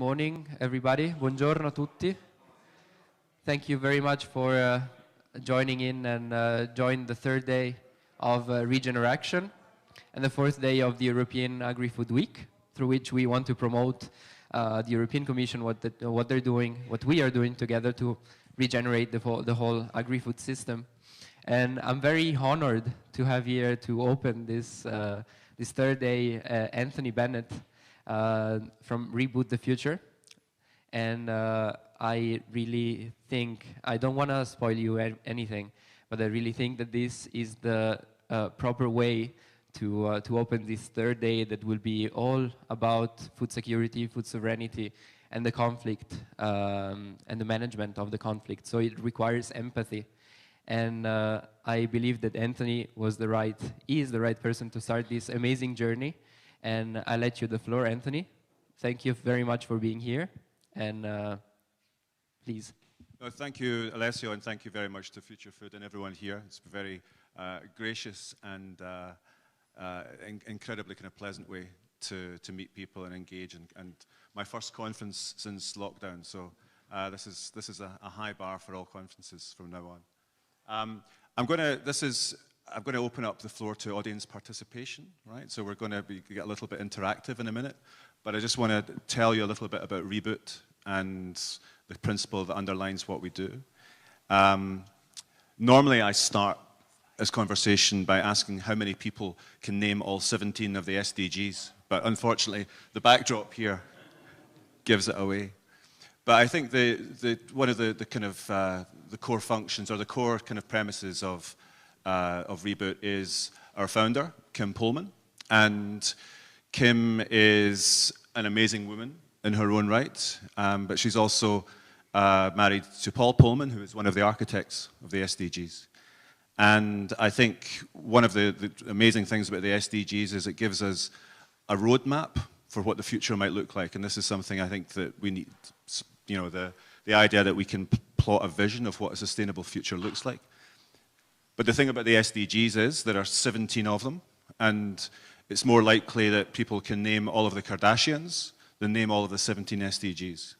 morning, everybody. Buongiorno a tutti. Thank you very much for joining in and join the third day of RegenerAction and the fourth day of the European Agri-Food Week, through which we want to promote the European Commission, what they're doing, what we are doing together to regenerate the whole agri-food system. And I'm very honored to have here to open this third day Anthony Bennett from Reboot the Future. And I really think, I don't want to spoil you anything, but I really think that this is the proper way to open this third day that will be all about food security, food sovereignty, and the conflict, and the management of the conflict. So it requires empathy. And I believe that Anthony is the right person to start this amazing journey. And I'll let you the floor, Anthony. Thank you very much for being here. And please. Thank you, Alessio, and thank you very much to Future Food and everyone here. It's a very gracious and incredibly kind of pleasant way to meet people and engage. And my first conference since lockdown, so this is a high bar for all conferences from now on. I'm going to open up the floor to audience participation, right? So we're going to get a little bit interactive in a minute, but I just want to tell you a little bit about Reboot and the principle that underlines what we do. Normally I start this conversation by asking how many people can name all 17 of the SDGs, but unfortunately the backdrop here gives it away. But I think one of the kind of the core functions or the core kind of premises of Reboot is our founder, Kim Pullman. And Kim is an amazing woman in her own right, but she's also married to Paul Pullman, who is one of the architects of the SDGs. And I think one of the amazing things about the SDGs is it gives us a roadmap for what the future might look like. And this is something I think that we need, you know, the idea that we can plot a vision of what a sustainable future looks like. But the thing about the SDGs is there are 17 of them, and it's more likely that people can name all of the Kardashians than name all of the 17 SDGs.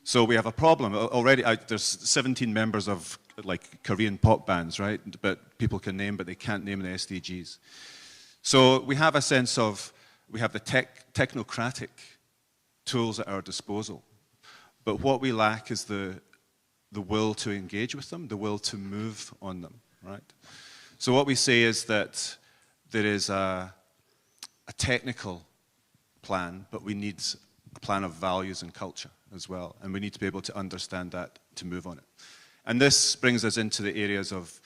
So we have a problem. Already, there's 17 members of like Korean pop bands, right? But people can name, but they can't name the SDGs. So we have a sense of, we have the technocratic tools at our disposal. But what we lack is the will to engage with them, the will to move on them, right? So what we say is that there is a technical plan, but we need a plan of values and culture as well. And we need to be able to understand that to move on it. And this brings us into the areas of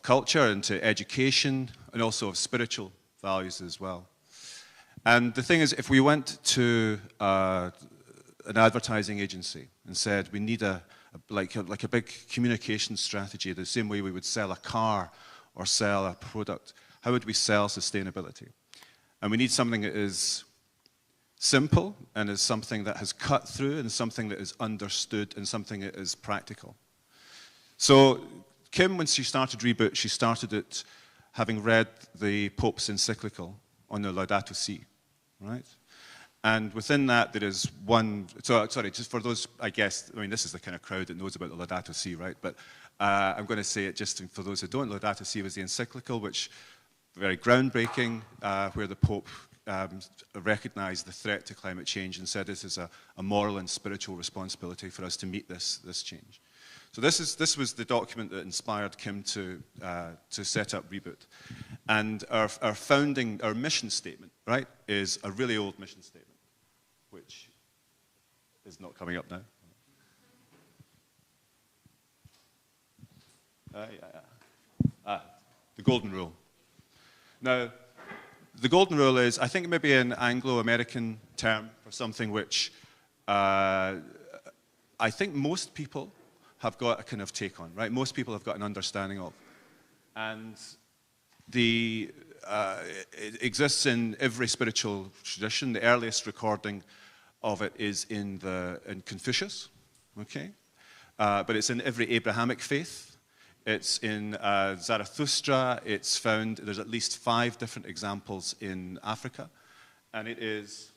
culture, into education, and also of spiritual values as well. And the thing is, if we went to an advertising agency and said, we need like a big communication strategy, the same way we would sell a car or sell a product, how would we sell sustainability? And we need something that is simple and is something that has cut through and something that is understood and something that is practical. So Kim, when she started Reboot, she started it having read the Pope's encyclical on the Laudato Si, right? And within that, there is one, so sorry, just for those, I guess, I mean, this is the kind of crowd that knows about the Laudato Si, right? But I'm going to say it just for those who don't. Laudato Si was the encyclical, which very groundbreaking, where the Pope recognized the threat to climate change and said this is a moral and spiritual responsibility for us to meet this change. So this was the document that inspired Kim to set up Reboot. And our mission statement, right, is a really old mission statement, which is not coming up now. The golden rule. Now, the golden rule is, I think, maybe an Anglo-American term for something which I think most people have got a kind of take on, right? Most people have got an understanding of. And it exists in every spiritual tradition. The earliest recording of it is in Confucius, okay? But it's in every Abrahamic faith. It's in Zarathustra. It's found, there's at least 5 different examples in Africa. And it is,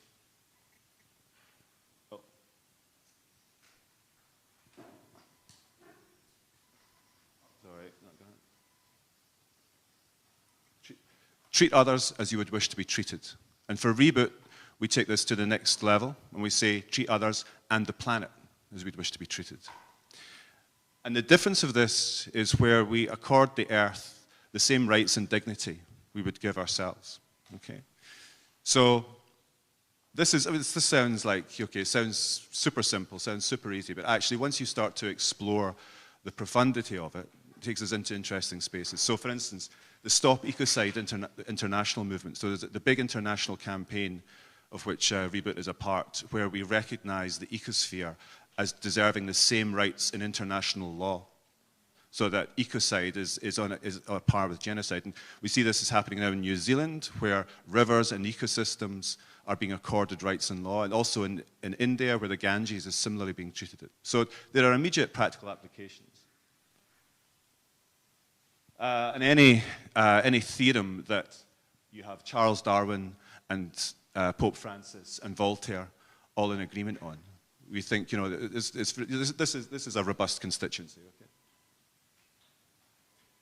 Treat others as you would wish to be treated. And for Reboot, we take this to the next level, and we say, treat others and the planet as we'd wish to be treated. And the difference of this is where we accord the earth the same rights and dignity we would give ourselves, okay? So this sounds like, okay, it sounds super simple, sounds super easy, but actually once you start to explore the profundity of it, it takes us into interesting spaces. So for instance, the Stop Ecocide international movement, so there's the big international campaign of which Reboot is a part, where we recognize the ecosphere as deserving the same rights in international law, so that ecocide is on a par with genocide. And we see this is happening now in New Zealand, where rivers and ecosystems are being accorded rights in law, and also in India, where the Ganges is similarly being treated. So there are immediate practical applications. And any theorem that you have Charles Darwin and Pope Francis and Voltaire all in agreement on, we think, you know, this is a robust constituency. Okay?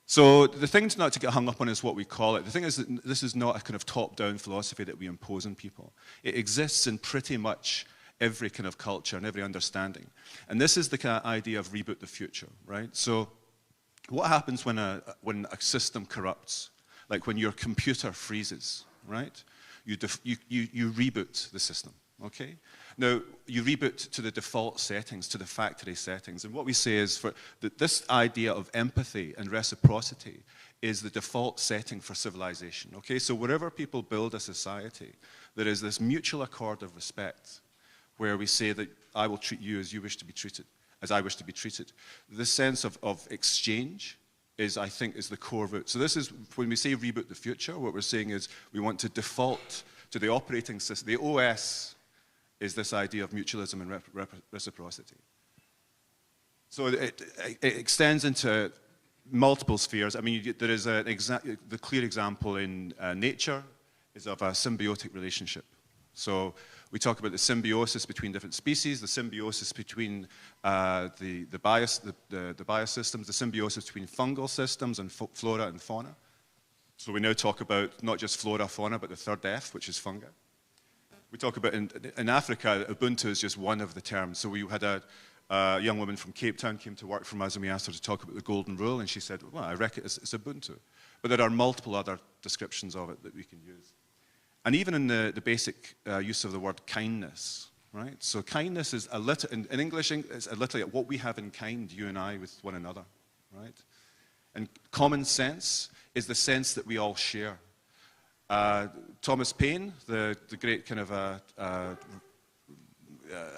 So the thing not to get hung up on is what we call it. The thing is that this is not a kind of top-down philosophy that we impose on people. It exists in pretty much every kind of culture and every understanding. And this is the kind of idea of reboot the future, right? So what happens when a system corrupts? Like when your computer freezes, right? You reboot the system, okay? Now, you reboot to the default settings, to the factory settings. And what we say is that this idea of empathy and reciprocity is the default setting for civilization, okay? So wherever people build a society, there is this mutual accord of respect where we say that I will treat you as you wish to be treated, as I wish to be treated. This sense of exchange is, I think, is the core root. So this is, when we say reboot the future, what we're saying is we want to default to the operating system. The OS is this idea of mutualism and reciprocity. So it extends into multiple spheres. I mean, there is the clear example in nature is of a symbiotic relationship. So we talk about the symbiosis between different species, the symbiosis between the biosystems, the symbiosis between fungal systems and flora and fauna. So we now talk about not just flora, fauna, but the third F, which is fungi. We talk about, in Africa, Ubuntu is just one of the terms. So we had a young woman from Cape Town came to work for us, and we asked her to talk about the golden rule, and she said, well, I reckon it's Ubuntu. But there are multiple other descriptions of it that we can use. And even in the basic use of the word kindness, right? So kindness is in English, it's literally what we have in kind, you and I, with one another, right? And common sense is the sense that we all share. Thomas Paine, the great kind of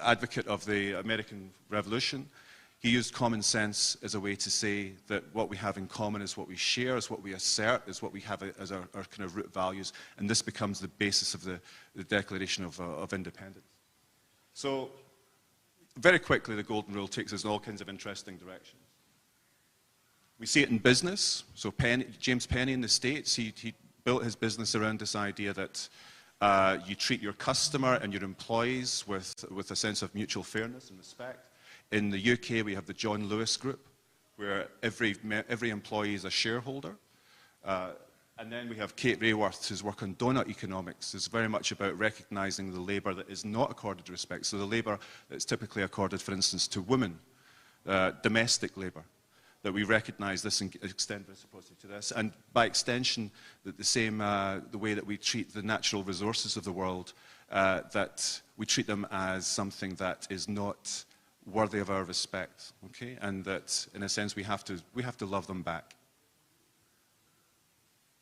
advocate of the American Revolution, he used common sense as a way to say that what we have in common is what we share, is what we assert, is what we have as our kind of root values, and this becomes the basis of the Declaration of Independence. So very quickly, the Golden Rule takes us in all kinds of interesting directions. We see it in business. So James Penny in the States, he built his business around this idea that you treat your customer and your employees with a sense of mutual fairness and respect. In the UK, we have the John Lewis Group, where every employee is a shareholder. And then we have Kate Raworth, whose work on donut economics is very much about recognizing the labor that is not accorded respect. So the labor that's typically accorded, for instance, to women, domestic labor, that we recognize this and extend reciprocity to this. And by extension, the way that we treat the natural resources of the world, that we treat them as something that is not worthy of our respect, okay? And that, in a sense, we have to love them back.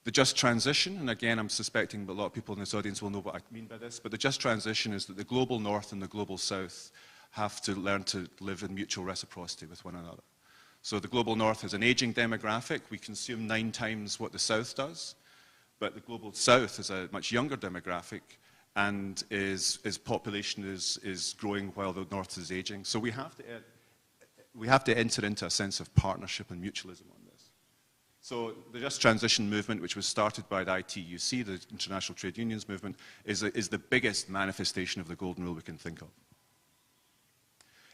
The just transition, and again, I'm suspecting that a lot of people in this audience will know what I mean by this, but the just transition is that the global north and the global south have to learn to live in mutual reciprocity with one another. So the global north has an aging demographic. We consume 9 times what the south does, but the global south is a much younger demographic, and its population is growing while the north is aging. So we have to enter into a sense of partnership and mutualism on this. So the Just Transition movement, which was started by the ITUC, the International Trade Unions Movement, is the biggest manifestation of the Golden Rule we can think of.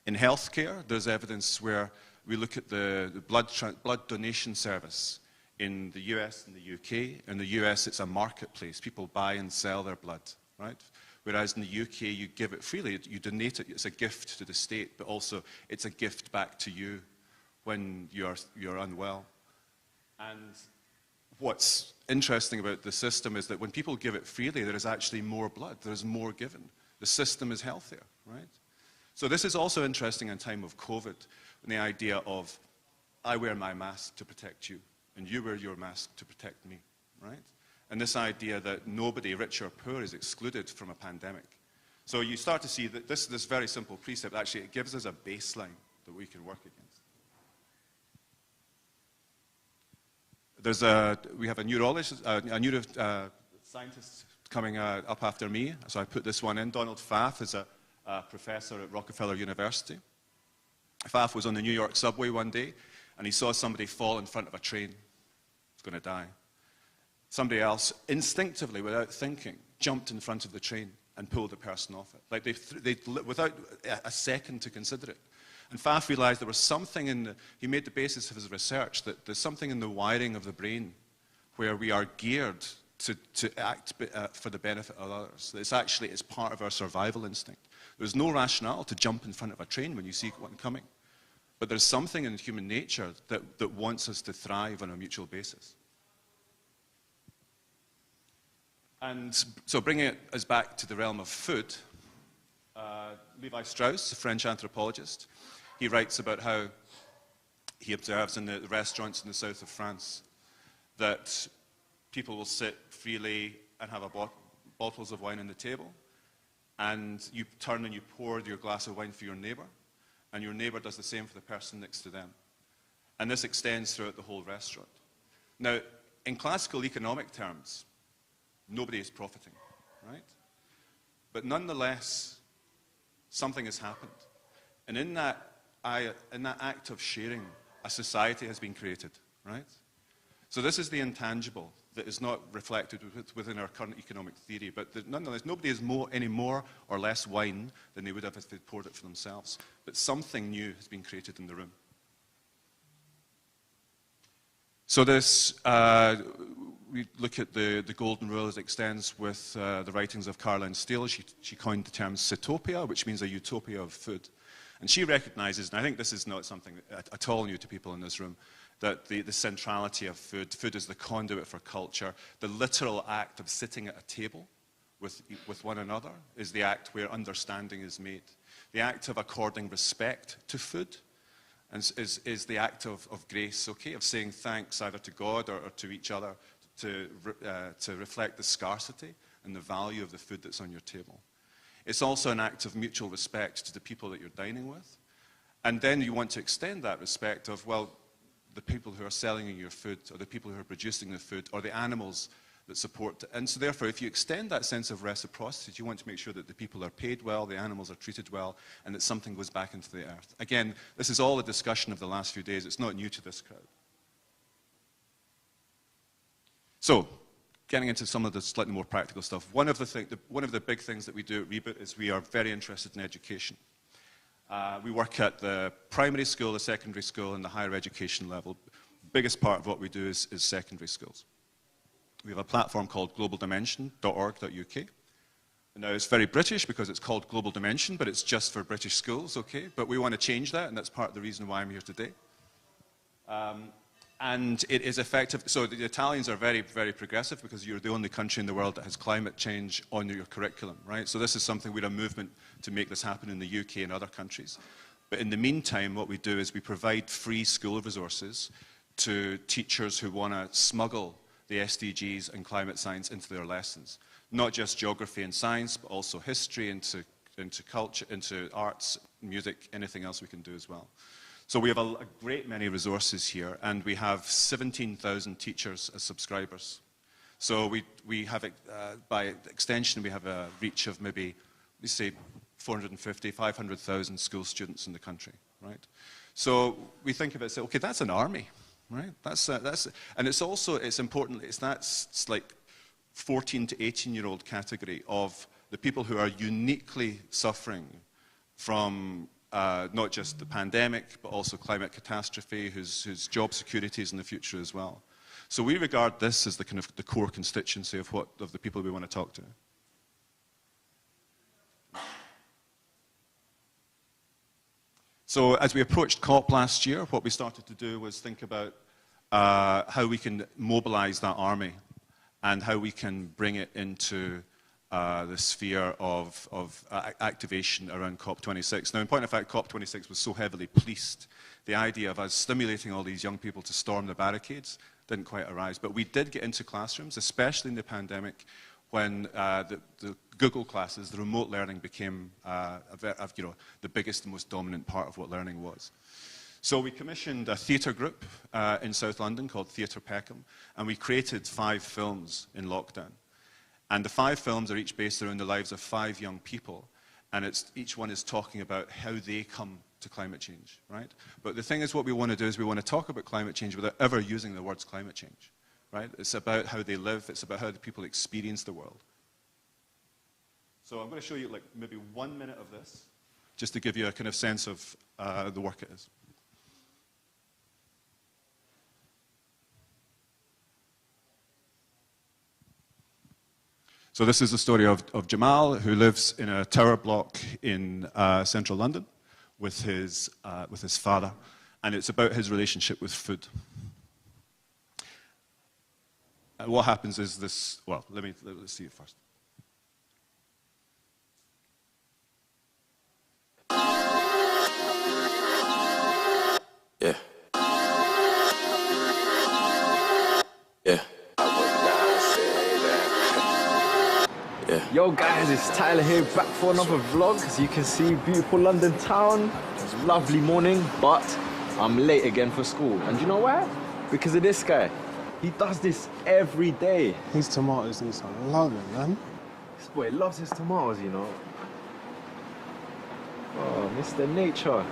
In healthcare, there's evidence where we look at the blood donation service In the US and the UK, in the US it's a marketplace. People buy and sell their blood, right? Whereas in the UK you give it freely, you donate it, it's a gift to the state, but also it's a gift back to you when you're unwell. And what's interesting about the system is that when people give it freely, there is actually more blood, there is more given. The system is healthier, right? So this is also interesting in time of COVID, and the idea of, I wear my mask to protect you, and you wear your mask to protect me, right? And this idea that nobody, rich or poor, is excluded from a pandemic. So you start to see that this very simple precept, actually, it gives us a baseline that we can work against. We have a neurologist, a neuroscientist coming up after me, so I put this one in. Donald Pfaff is a professor at Rockefeller University. Pfaff was on the New York subway one day, and he saw somebody fall in front of a train. He's going to die. Somebody else, instinctively, without thinking, jumped in front of the train and pulled the person off it. Like without a second to consider it. And Pfaff realized there was something he made the basis of his research, that there's something in the wiring of the brain where we are geared to act for the benefit of others. It's part of our survival instinct. There's no rationale to jump in front of a train when you see one coming. But there's something in human nature that wants us to thrive on a mutual basis. And so bringing us back to the realm of food, Levi Strauss, a French anthropologist, he writes about how he observes in the restaurants in the south of France that people will sit freely and have bottles of wine on the table, and you turn and you pour your glass of wine for your neighbor, and your neighbor does the same for the person next to them. And this extends throughout the whole restaurant. Now, in classical economic terms, nobody is profiting, right? But nonetheless, something has happened. And in that act of sharing, a society has been created, right? So this is the intangible that is not reflected within our current economic theory, but nonetheless, nobody is any more or less wine than they would have if they poured it for themselves. But something new has been created in the room. So this, we look at the golden rule as it extends with the writings of Caroline Steele. She coined the term Citopia, which means a utopia of food. And she recognizes, and I think this is not something at all new to people in this room, that the centrality of food is the conduit for culture. The literal act of sitting at a table with one another is the act where understanding is made. The act of according respect to food is the act of grace, okay, of saying thanks either to God or to each other to reflect the scarcity and the value of the food that's on your table. It's also an act of mutual respect to the people that you're dining with. And then you want to extend that respect of, well, the people who are selling you your food, or the people who are producing the food, or the animals that support it. And so therefore, if you extend that sense of reciprocity, you want to make sure that the people are paid well, the animals are treated well, and that something goes back into the earth. Again, this is all a discussion of the last few days. It's not new to this crowd. So, getting into some of the slightly more practical stuff, one of the big things that we do at Reboot is we are very interested in education. We work at the primary school, the secondary school, and the higher education level. The biggest part of what we do is secondary schools. We have a platform called globaldimension.org.uk. Now, it's very British because it's called Global Dimension, but it's just for British schools, okay? But we want to change that, and that's part of the reason why I'm here today. And it is effective. So the Italians are very, very progressive because you're the only country in the world that has climate change on your curriculum, right? So this is something we're a movement to make this happen in the UK and other countries. But in the meantime, what we do is we provide free school resources to teachers who want to smuggle the SDGs and climate science into their lessons. Not just geography and science, but also history, into culture, into arts, music, anything else we can do as well. So we have a great many resources here, and we have 17,000 teachers as subscribers. So we have, by extension, we have a reach of maybe, let's say, 450, 500,000 school students in the country, right? So we think of it, say, okay, that's an army, right? And it's also, it's important, that's like 14 to 18-year-old category of the people who are uniquely suffering from not just the pandemic, but also climate catastrophe, whose job security is in the future as well. So we regard this as the kind of the core constituency of the people we want to talk to. So as we approached COP last year, what we started to do was think about how we can mobilize that army and how we can bring it into the sphere of activation around COP26. Now, in point of fact, COP26 was so heavily policed. The idea of us stimulating all these young people to storm the barricades didn't quite arise. But we did get into classrooms, especially in the pandemic, when the Google classes, the remote learning became the biggest and most dominant part of what learning was. So we commissioned a theatre group in South London called Theatre Peckham, and we created 5 films in lockdown. And the 5 films are each based around the lives of 5 young people, and each one is talking about how they come to climate change, right? But the thing is, what we want to do is we want to talk about climate change without ever using the words climate change, right? It's about how they live, it's about how the people experience the world. So I'm going to show you like maybe 1 minute of this, just to give you a kind of sense of the work it is. So this is the story of Jamal, who lives in a tower block in central London with his father, and it's about his relationship with food. And what happens is this, well, let's see it first. Yeah. Yeah. Yeah. Yo guys, it's Tyler here, back for another vlog. As you can see, beautiful London town. It's a lovely morning, but I'm late again for school. And you know why? Because of this guy. He does this every day. His tomatoes need some loving, man. This boy loves his tomatoes, you know. Oh, Mr. Nature.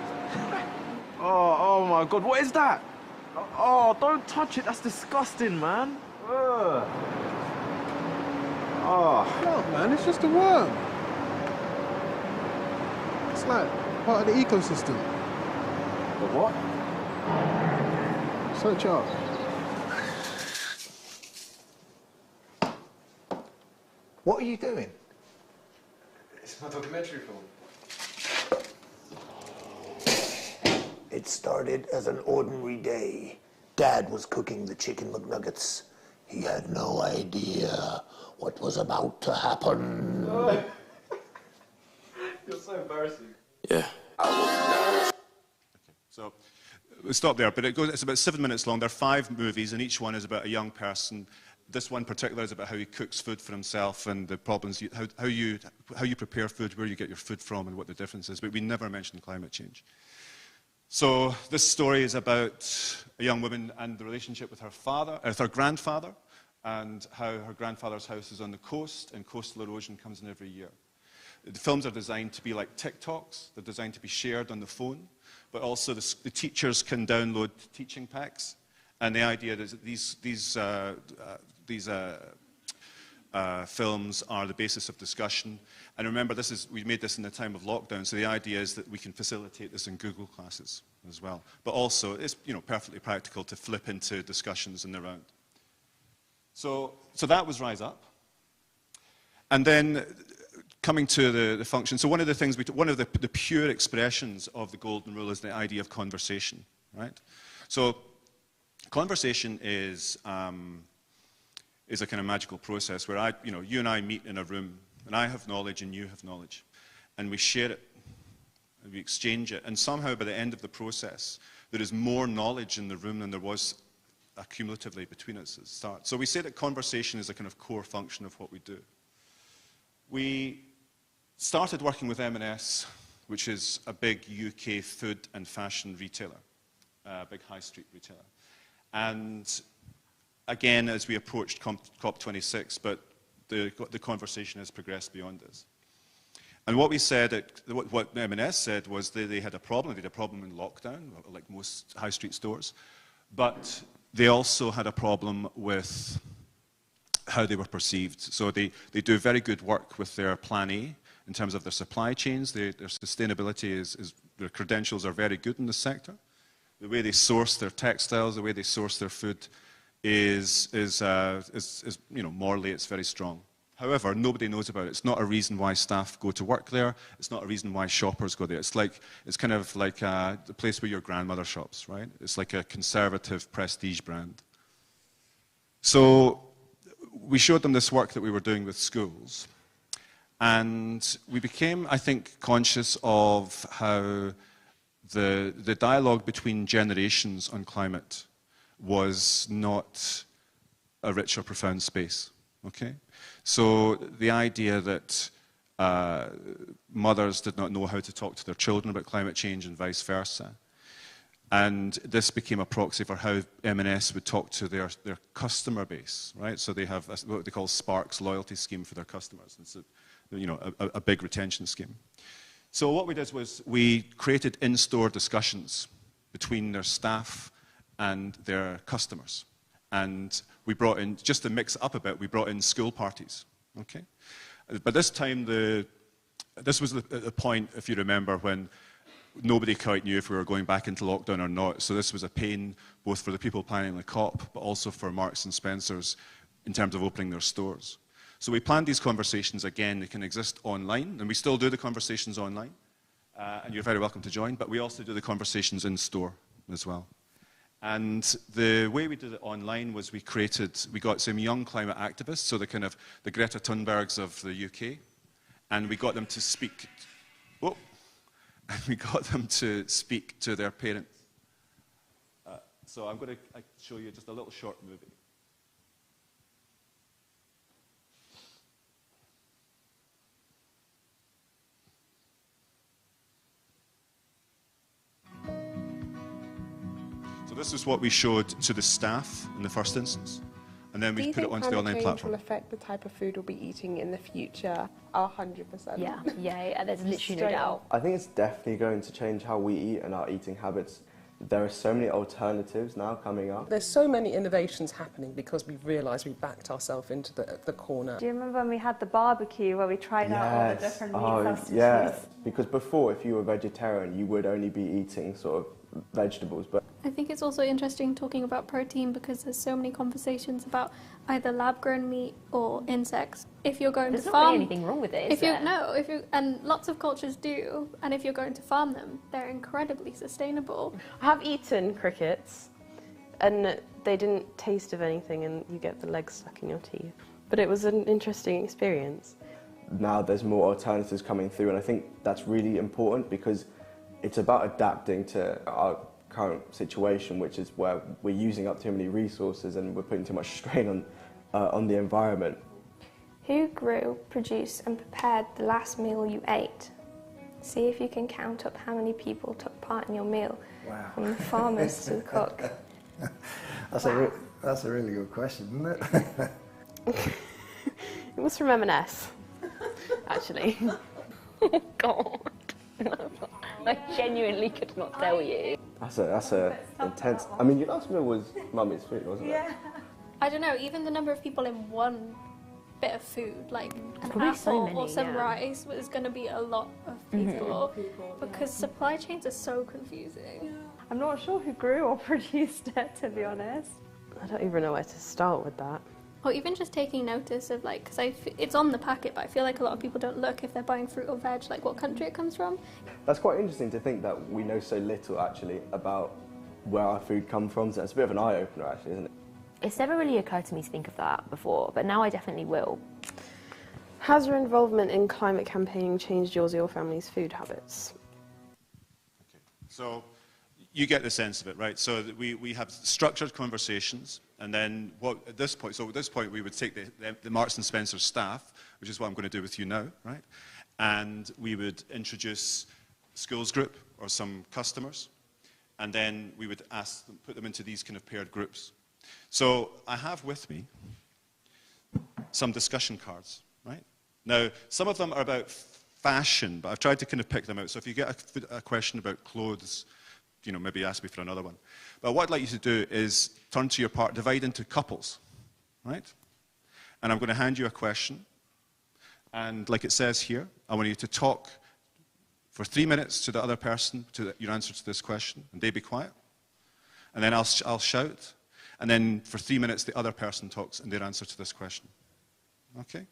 Oh my God, what is that? Oh, don't touch it, that's disgusting, man. Ugh. Oh. No, man, it's just a worm. It's like part of the ecosystem. The what? Search out. What are you doing? It's my documentary film. It started as an ordinary day. Dad was cooking the chicken McNuggets. He had no idea what was about to happen. Oh. You're so embarrassing. Yeah. Okay, so we'll stop there, but it's about 7 minutes long. There are 5 movies, and each one is about a young person. This one in particular is about how he cooks food for himself and the problems, how you prepare food, where you get your food from, and what the difference is. But we never mentioned climate change. So this story is about a young woman and the relationship with her grandfather, and how her grandfather's house is on the coast, and coastal erosion comes in every year. The films are designed to be like TikToks. They're designed to be shared on the phone, but also the teachers can download teaching packs. And the idea is that these films are the basis of discussion. And remember, we made this in the time of lockdown, so the idea is that we can facilitate this in Google classes as well. But also, it's perfectly practical to flip into discussions in the round. So that was Rise Up. And then coming to the function, so one of the pure expressions of the golden rule is the idea of conversation, right? So conversation is a kind of magical process where you and I meet in a room, and I have knowledge and you have knowledge, and we share it, and we exchange it, and somehow by the end of the process, there is more knowledge in the room than there was accumulatively between us at the start. So we say that conversation is a kind of core function of what we do. We started working with M&S, which is a big UK food and fashion retailer, a big high street retailer. And again, as we approached COP26, but the conversation has progressed beyond this. And what we said, what M&S said was they had a problem. They had a problem in lockdown, like most high street stores. But they also had a problem with how they were perceived. So they do very good work with their Plan A in terms of their supply chains. Their sustainability their credentials are very good in this sector. The way they source their textiles, the way they source their food is you know, morally it's very strong. However, nobody knows about it. It's not a reason why staff go to work there. It's not a reason why shoppers go there. It's kind of like the place where your grandmother shops, right? It's like a conservative prestige brand. So we showed them this work that we were doing with schools. And we became, I think, conscious of how the dialogue between generations on climate was not a rich or profound space, okay? So the idea that mothers did not know how to talk to their children about climate change and vice versa. And this became a proxy for how M&S would talk to their customer base, right? So they have what they call Sparks loyalty scheme for their customers. It's a big retention scheme. So what we did was we created in-store discussions between their staff and their customers. And we brought in, just to mix it up a bit, we brought in school parties, okay? But this time, this was the point, if you remember, when nobody quite knew if we were going back into lockdown or not. So this was a pain both for the people planning the COP, but also for Marks and Spencer's in terms of opening their stores. So we planned these conversations again. They can exist online, and we still do the conversations online. And you're very welcome to join, but we also do the conversations in store as well. And the way we did it online was we got some young climate activists, so the Greta Thunbergs of the UK, and we got them to speak, to their parents. So I'm going to show you just a little short movie. So this is what we showed to the staff in the first instance, and then we put it onto the online platform. Will affect the type of food we'll be eating in the future? 100%. Yeah, there's literally no doubt. I think it's definitely going to change how we eat and our eating habits. There are so many alternatives now coming up. There's so many innovations happening because we've realised we backed ourselves into the corner. Do you remember when we had the barbecue where we tried out all the different meat substitutes? Yeah, because before, if you were vegetarian, you would only be eating sort of vegetables, but I think it's also interesting talking about protein because there's so many conversations about either lab-grown meat or insects. If you're going to farm, there's not really anything wrong with it, and lots of cultures do, and if you're going to farm them, they're incredibly sustainable. I have eaten crickets, and they didn't taste of anything, and you get the legs stuck in your teeth. But it was an interesting experience. Now there's more alternatives coming through, and I think that's really important because it's about adapting to our current situation, which is where we're using up too many resources and we're putting too much strain on the environment. Who grew, produced and prepared the last meal you ate? See if you can count up how many people took part in your meal, from the farmers to the cook. That's a really good question, isn't it? It was from M&S, actually. Oh God. I genuinely could not tell you. That's a intense. I mean, your last meal was mummy's food, wasn't it? Yeah. I don't know. Even the number of people in one bit of food, like an apple or some rice, was going to be a lot of people because supply chains are so confusing. I'm not sure who grew or produced it, to be honest. I don't even know where to start with that. Or even just taking notice of, like, because it's on the packet, but I feel like a lot of people don't look if they're buying fruit or veg, like what country it comes from. That's quite interesting to think that we know so little, actually, about where our food comes from. So it's a bit of an eye-opener, actually, isn't it? It's never really occurred to me to think of that before, but now I definitely will. Has your involvement in climate campaigning changed yours or your family's food habits? Okay. So you get the sense of it, right? So we have structured conversations, and then at this point we would take the Marks and Spencer staff, which is what I'm going to do with you now, right? And we would introduce schools group or some customers, and then we would put them into these kind of paired groups. So I have with me some discussion cards, right? Now, some of them are about fashion, but I've tried to kind of pick them out. So if you get a question about clothes, maybe ask me for another one. But what I'd like you to do is turn to your part, divide into couples, right? And I'm going to hand you a question. And like it says here, I want you to talk for 3 minutes to the other person, your answer to this question, and they be quiet. And then I'll shout. And then for 3 minutes, the other person talks in their answer to this question. Okay?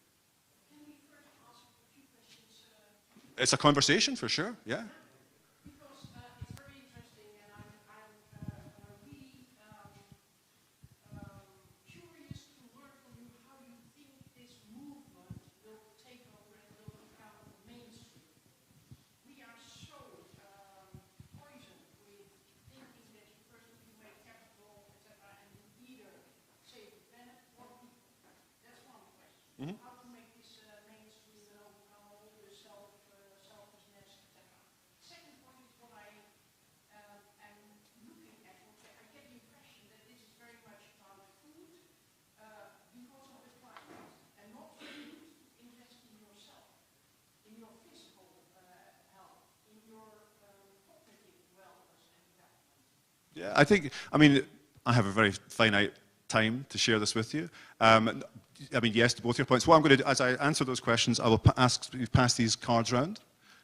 It's a conversation for sure, yeah. Mm-hmm. How to make this mainstream and overcome all the selfishness, etc. Second point is what I am looking at. I get the impression that this is very much about food because of the climate, and not food. Invest in yourself, in your physical health, in your cognitive wellness and development. Yeah, I mean, I have a very finite time to share this with you. I mean, yes to both your points. What I'm going to do, as I answer those questions, I will pass these cards around,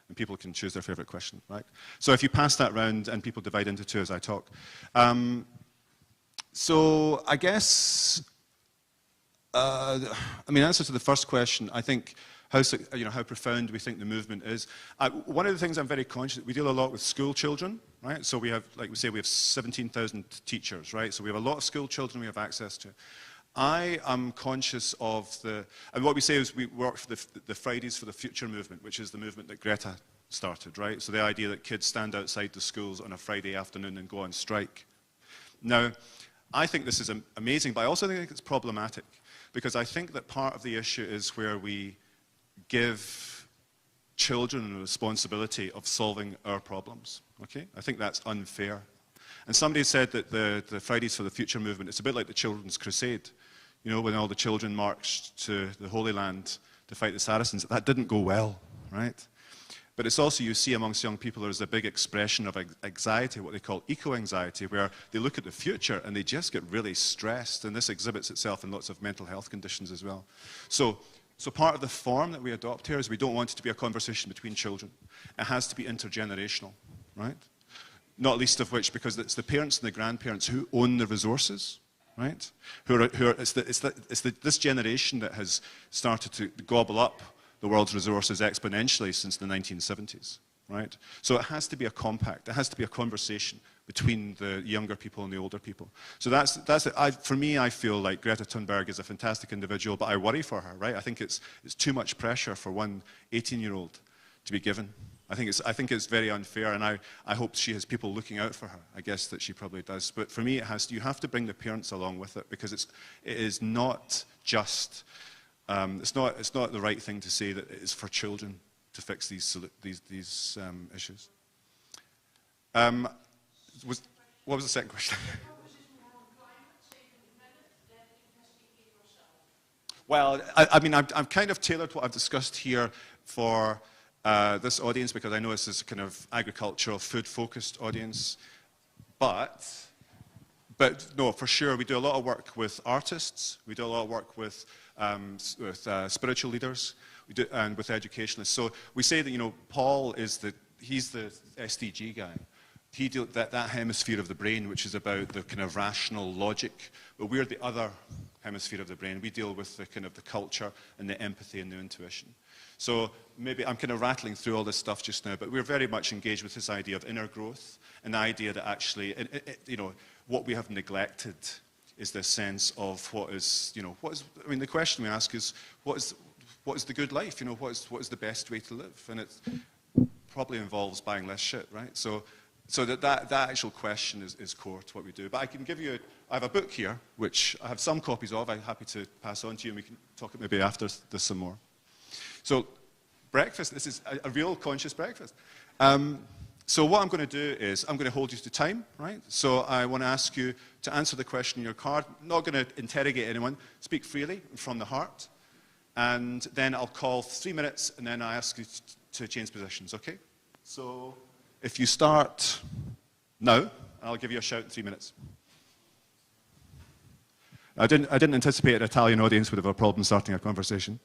and people can choose their favorite question, right? So if you pass that round, and people divide into two as I talk. So I guess, I mean, answer to the first question, I think how profound we think the movement is. One of the things I'm very conscious, we deal a lot with school children, right? So we have, like we say, we have 17,000 teachers, right? So we have a lot of school children we have access to. I am conscious of and what we say is we work for the Fridays for the Future movement, which is the movement that Greta started, right? So the idea that kids stand outside the schools on a Friday afternoon and go on strike. Now, I think this is amazing, but I also think it's problematic, because I think that part of the issue is where we give children the responsibility of solving our problems, okay? I think that's unfair. And somebody said that the Fridays for the Future movement, it's a bit like the Children's Crusade. You know, when all the children marched to the Holy Land to fight the Saracens, that didn't go well, right? But it's also, you see amongst young people, there's a big expression of anxiety, what they call eco-anxiety, where they look at the future and they just get really stressed, and this exhibits itself in lots of mental health conditions as well. So part of the form that we adopt here is we don't want it to be a conversation between children. It has to be intergenerational, right? Not least of which because it's the parents and the grandparents who own the resources, right? It's this generation that has started to gobble up the world's resources exponentially since the 1970s, right? So it has to be a compact. It has to be a conversation between the younger people and the older people. So that's it. For me, I feel like Greta Thunberg is a fantastic individual, but I worry for her, right? I think it's too much pressure for one 18-year-old to be given. I think it's very unfair, and I hope she has people looking out for her. I guess that she probably does. But for me, you have to bring the parents along with it, because it is not just, it's not the right thing to say that it is for children to fix these issues. What was the second question? Well, I mean, I've kind of tailored what I've discussed here for this audience, because I know this is a kind of agricultural, food-focused audience. But no, for sure, we do a lot of work with artists. We do a lot of work with spiritual leaders, and with educationalists. So we say that, you know, Paul he's the SDG guy. He deals that hemisphere of the brain, which is about the kind of rational logic, but we're the other hemisphere of the brain. We deal with the kind of the culture and the empathy and the intuition. So maybe I'm kind of rattling through all this stuff just now, but we're very much engaged with this idea of inner growth, and the idea that actually, you know, what we have neglected is this sense of what is, you know, I mean, the question we ask is, what is the good life? You know, what is the best way to live? And it probably involves buying less shit, right? So that actual question is core to what we do. But I can give you, I have a book here, which I have some copies of. I'm happy to pass on to you, and we can talk maybe after this some more. So breakfast, this is a real conscious breakfast. So what I'm going to do is I'm going to hold you to time, right? So I want to ask you to answer the question in your card. I'm not going to interrogate anyone. Speak freely from the heart. And then I'll call 3 minutes, and then I ask you to change positions, okay? So if you start now, I'll give you a shout in 3 minutes. I didn't anticipate an Italian audience would have a problem starting a conversation.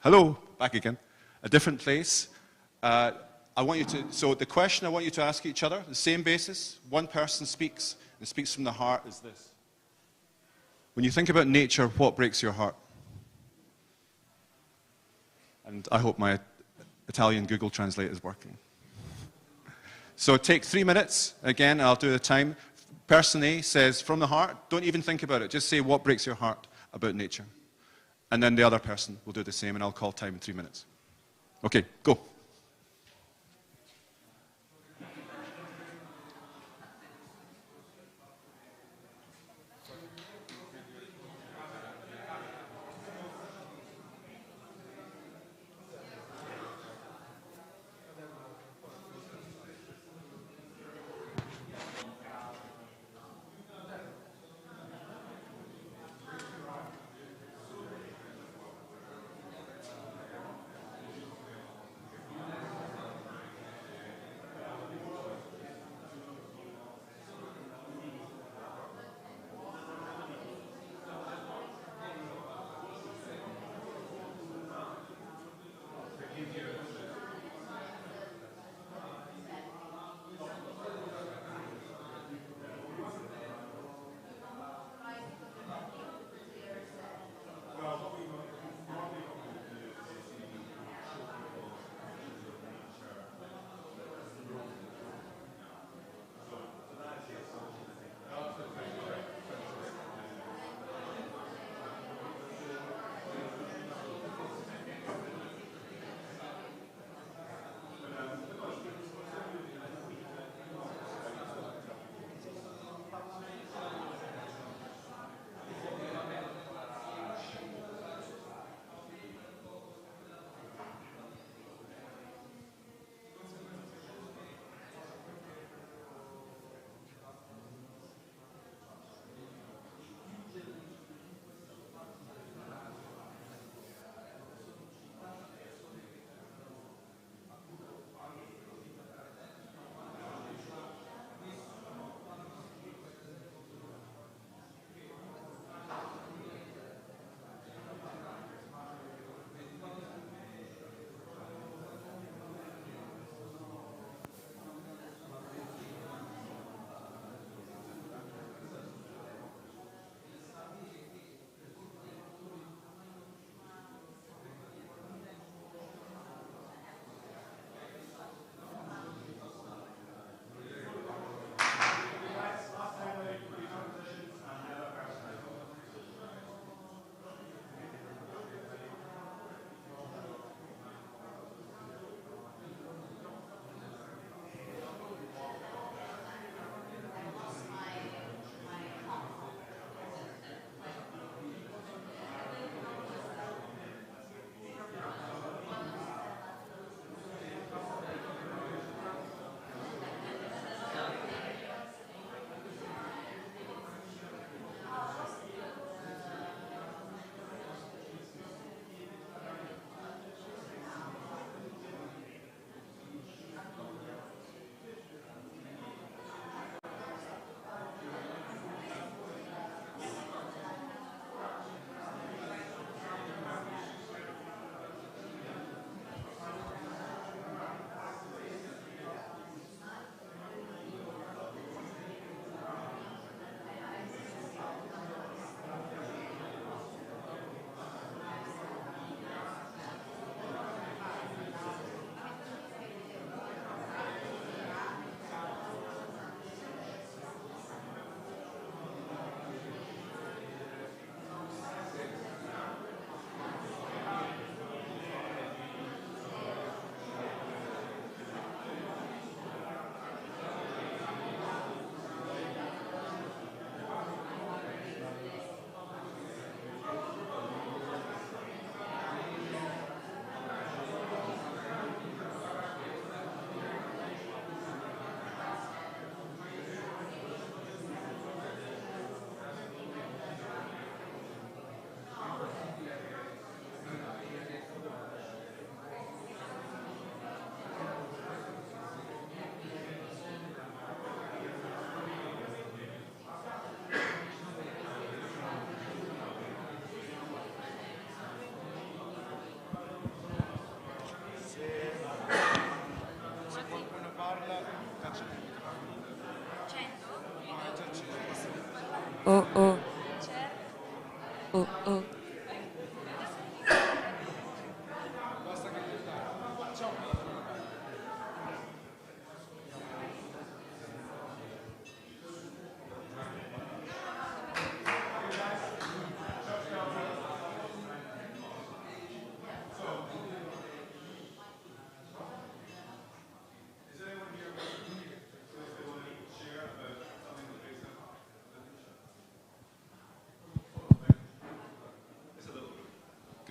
Hello, back again. A different place. I want you to, so the question I want you to ask each other, the same basis, one person speaks, and speaks from the heart, is this. When you think about nature, what breaks your heart? And I hope my Italian Google Translate is working. So take 3 minutes. Again, I'll do the time. Person A says, from the heart, don't even think about it. Just say what breaks your heart about nature. And then the other person will do the same, and I'll call time in 3 minutes. Okay, go.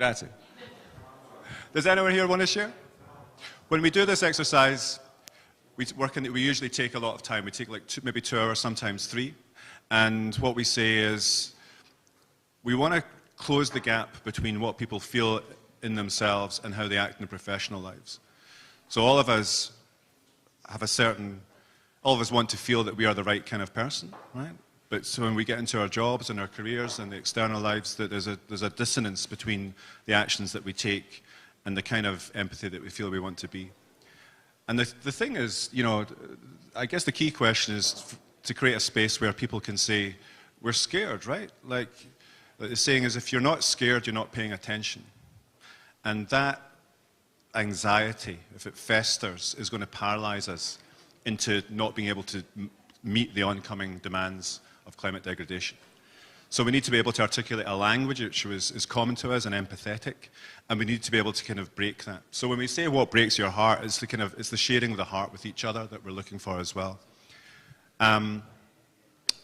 Grazie. Does anyone here want to share? When we do this exercise, we usually take a lot of time. We take like maybe 2 hours, sometimes 3. And what we say is, we want to close the gap between what people feel in themselves and how they act in their professional lives. So all of us all of us want to feel that we are the right kind of person, right? But so when we get into our jobs and our careers and the external lives, that there's a dissonance between the actions that we take and the kind of empathy that we feel we want to be. And the thing is, you know, I guess the key question is to create a space where people can say, we're scared, right? Like the saying is, if you're not scared, you're not paying attention. And that anxiety, if it festers, is going to paralyze us into not being able to meet the oncoming demands of climate degradation. So we need to be able to articulate a language which is common to us and empathetic, and we need to be able to kind of break that. So when we say what breaks your heart, it's the sharing of the heart with each other that we're looking for as well.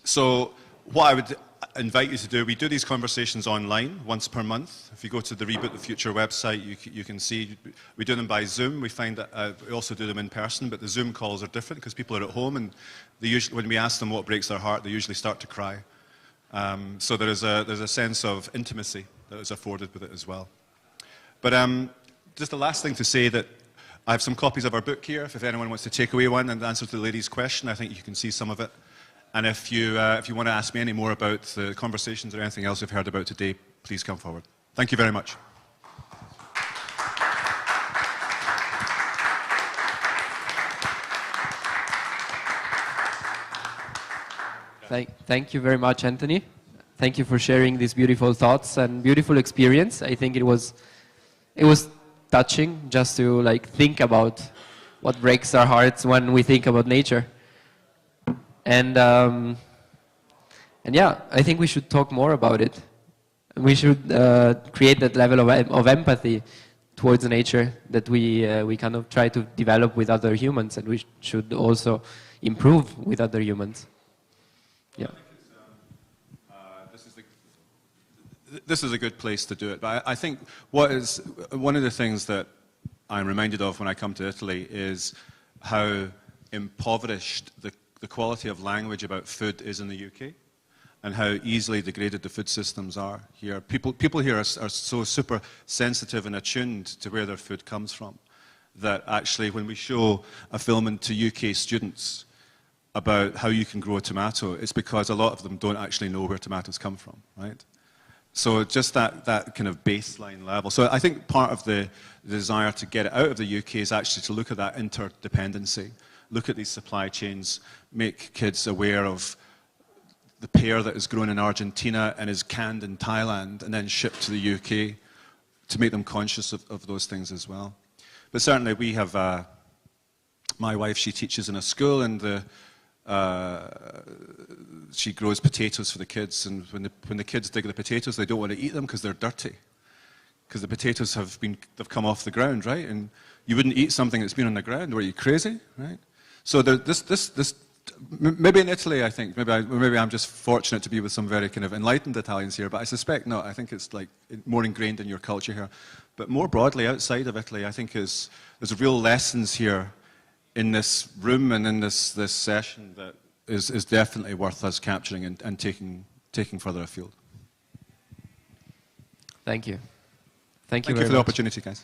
So what I would invite you to do, we do these conversations online once per month. If you go to the Reboot the Future website, you can see we do them by Zoom. We find that we also do them in person, but the Zoom calls are different because people are at home, and when we ask them what breaks their heart, they usually start to cry. So there's a sense of intimacy that is afforded with it as well. But just the last thing to say that I have some copies of our book here. If anyone wants to take away one and answer the lady's question, I think you can see some of it. And if you want to ask me any more about the conversations or anything else you've heard about today, please come forward. Thank you very much. Thank you very much, Anthony. Thank you for sharing these beautiful thoughts and beautiful experience. I think it was touching just to like think about what breaks our hearts when we think about nature. And yeah, I think we should talk more about it. We should create that level of empathy towards nature that we kind of try to develop with other humans, and we should also improve with other humans. Yeah. This is a good place to do it. But I think one of the things that I'm reminded of when I come to Italy is how impoverished the quality of language about food is in the UK, and how easily degraded the food systems are here. People here are so super sensitive and attuned to where their food comes from that actually when we show a film to UK students about how you can grow a tomato, it's because a lot of them don't actually know where tomatoes come from, right? So just that kind of baseline level. So I think part of the desire to get it out of the UK is actually to look at that interdependency, look at these supply chains, make kids aware of the pear that is grown in Argentina and is canned in Thailand and then shipped to the UK, to make them conscious of those things as well. But certainly we have, my wife, she teaches in a school, and she grows potatoes for the kids, and when the kids dig the potatoes, they don't want to eat them because they're dirty, because the potatoes have come off the ground, right? And you wouldn't eat something that's been on the ground. Were you crazy, right? So this maybe in Italy, I think maybe I'm just fortunate to be with some very kind of enlightened Italians here, but I suspect not. I think it's like more ingrained in your culture here. But more broadly outside of Italy, I think there's real lessons here in this room and in this session that is definitely worth us capturing and taking further afield. Thank you. Thank you for the opportunity, guys.